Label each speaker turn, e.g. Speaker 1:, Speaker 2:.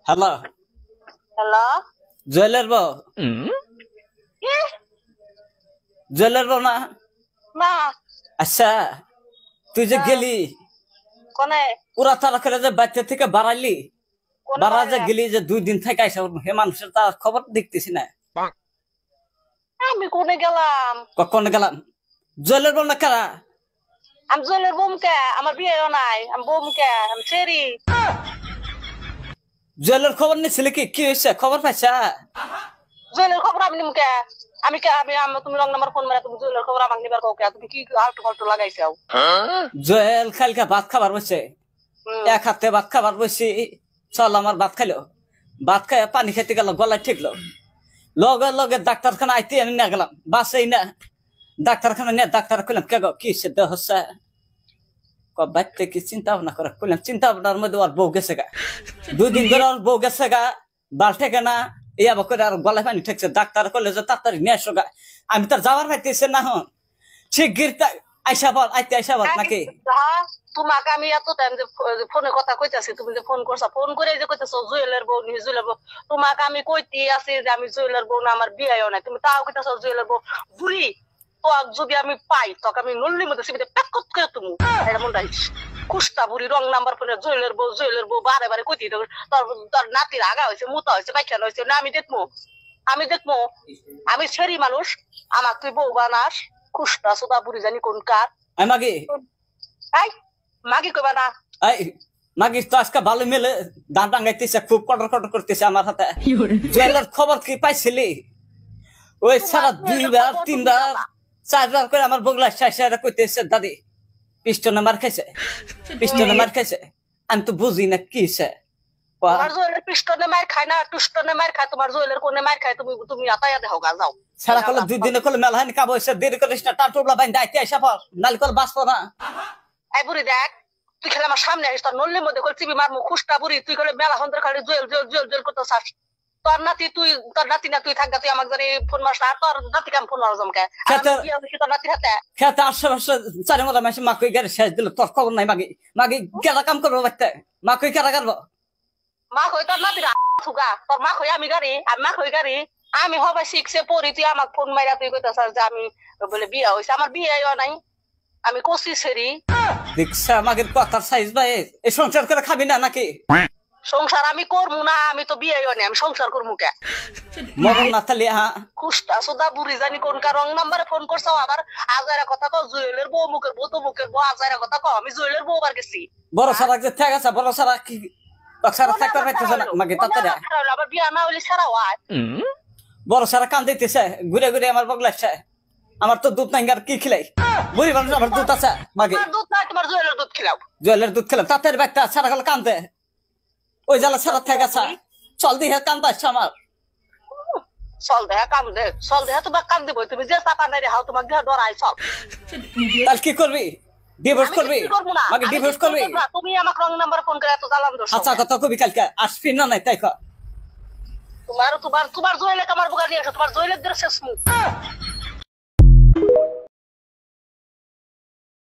Speaker 1: Hello
Speaker 2: hello
Speaker 1: জুয়েলের বউ জুয়েলের বউ না
Speaker 2: না
Speaker 1: আচ্ছা তুই যে গেলি
Speaker 2: কোনে
Speaker 1: পুরা তারা করে যে বাচ্চা থেকে বাড়াইলি
Speaker 2: কোনে
Speaker 1: বাড়া যে
Speaker 2: বাইরে?
Speaker 1: গেলি যে 2 দিন থেকে আইসা হে মানুষের তার খবর দেখতেছি না
Speaker 2: আমি কোনে গেলাম?
Speaker 1: কখন গেলাম জুয়েলের বউ না কারা
Speaker 2: আমি জলের বোমকে আমার বিয়েও নাই আমি বোমকে আমি ছেড়ি
Speaker 1: জুয়েলের খবর নিছিলে কি হয়েছে খবর পাইছা
Speaker 2: জলের খবর আমি নিমকে আমি কে আমি তুমি রং নাম্বার ফোন মারা তুমি জলের খবর আমাকে নিবার কাউকে তুমি কি আলটু ফালটু লাগাইছাও?
Speaker 1: জুয়েল কালকে ভাত খাবার বসে এক হাতে ভাত খাবার বসি চল আমার ভাত খাইলো ভাত খাই পানি খেতে গেল গলায় ঠিকলো লগে লগে ডাক্তারখানা আইতে আমি না গেলাম বাসেই না ডাক্তারখানা নিয়ে ডাক্তার কইলাম কে গো কি সিদ্ধ হচ্ছে বাচ্চা কি চিন্তা ভাবনা করে কইলাম চিন্তা ভাবনার মধ্যে ওর বউ গেছে গা 2 দিন ধরে ওর বউ গেছে গা বাল্টে কেনা ইয়া করে আর গলায় পানি ঠেকছে ডাক্তার করলে যে তাড়াতাড়ি নিয়ে আসো গা আমি তার যাওয়ার পাইতেছে না হন শিগগির আইসা বল আইতে আইসা বল নাকি
Speaker 2: তোমাকে আমি এত টাইম যে ফোনে কথা কইতাছি তুমি যে ফোন করছো ফোন করে যে কইতাছো জুয়েলের বউ নি জুয়েলের বউ তোমাকে আমি কইতে আছি যে আমি জুয়েলের বউ না আমার বিয়েও নাই তুমি তাও কইতাছো জুয়েলের বউ বুড়ি তো যদি আমি পাই তোকে আমি নল্লির মধ্যে সিবিতে প্যাকত করে তুমি এটা মন রাখিস কুস্তা বুড়ি রং নাম্বার ফোনে জুয়েলের বউ বারে বারে কইতে তোর তোর নাতির আগা হয়েছে মুতা হয়েছে পাইখানা হয়েছে না আমি দেখবো আমি ছেড়ি মানুষ আমার তুই বউ বানাস কুস্তা সুদা বুড়ি জানি কোন কার
Speaker 1: আই মাগি
Speaker 2: এই মাগি কইবা না
Speaker 1: এই মাগি তো আজকে ভালো মেলে দাঁত ডাঙ্গাইতেছে খুব কটর কটর করতেছে আমার হাতে জুয়েলের খবর কি পাইছিলি ওই সারা 2বার 3বার 4বার করে আমার বগলা শাইশারা কইতেছে দাদি পিস্টনে মার খাইছে আমি তো বুঝি না কি সে
Speaker 2: তোমার জুয়েলের পিস্টনে মার খায় না টুস্টনে মার খায় তোমার জুয়েলের কোনে মার খায় তুমি আতায়া দেও গা যাও
Speaker 1: সারা কলে 2 দিনে কলে মেলা হানি কাবো এসে দেরি করিস না টান টুবলা বাইন দাইতে আইসা পর নালি কল বাঁচবো না
Speaker 2: এই বুড়ি দেখ তুই খেলে আমার সামনে আসিস তোর নল্লির মধ্যে কল চিবি মারমু খুস্তা বুড়ি তুই খেলে মেলা হন্দের খালি জুয়েল করতে চাস তোর নাতি না তুই থাকবা তুই আমাকে জানি ফোন মারস না তোর নাতি কাম ফোন মারো জমকে তোর নাতির হাতে
Speaker 1: খেতে আশেপাশে চারি মতো মাসে মাকুই গাড়ি শেষ দিল তোর খবর নাই মাগি কেরা কাম করবো বাচ্চা মাকুই কেরা করবো
Speaker 2: মা কই তোর নাতির থুগা তোর মা কই আমি মা কই গাড়ি আমি হবে শিখছে পড়ি তুই আমাকে ফোন মাইরা তুই কইতাছ যে আমি বলে বিয়া হইছে আমার বিয়েও নাই আমি কষি ছেড়ি
Speaker 1: দেখছা আমাদের কথার সাইজ ভাই এই সংসার করে খাবি না নাকি
Speaker 2: সংসার আমি করবো না আমি তো বিয়েও নাই আমি সংসার করবো কে
Speaker 1: মরণ না তাহলে হ্যাঁ
Speaker 2: কুস্তা সুদা বুড়ি জানি কোন কার রং নাম্বারে ফোন করছো আবার আজারা কথা কও জুয়েলের বউ মুখের বউ তো মুখের বউ আজারা কথা কও আমি জুয়েলের বউ বার গেছি
Speaker 1: বড় সারা যে ঠেক আছে বড় সারা কি সারা থাকতে পারতেছে না মাগে তাতে
Speaker 2: আবার বিয়া না হইলে সারা হয়
Speaker 1: বড় সারা কান দিতেছে ঘুরে ঘুরে আমার বগলাচ্ছে আমার তো দুধ নাই আর কি খিলাই বুড়ি মানুষ আমার দুধ আছে মাগে
Speaker 2: দুধ নাই তোমার জুয়েলের দুধ খিলাও
Speaker 1: জুয়েলের দুধ খেলাম তাতে ব্যাগটা সারা গেল কান্দে ওই জ্বালা সারা থেকে আছে চল দিয়ে কান্দা আসছে আমার
Speaker 2: চল দেহা কাম দে চল দেহা তোমার কাম দিব তুমি যে চাপা নাই হাও তোমার দেহা ডরাই চল
Speaker 1: তাহলে কি করবি ডিভোর্স করবি মাগে ডিভোর্স করবি
Speaker 2: তুমি আমাকে রং নাম্বার ফোন করে এত জ্বালান দোষ
Speaker 1: আচ্ছা কথা কবি কালকে আসবি না নাই তাই
Speaker 2: তোমার জুয়েলে আমার বুকা নিয়ে তোমার জুয়েলের শেষ মুখ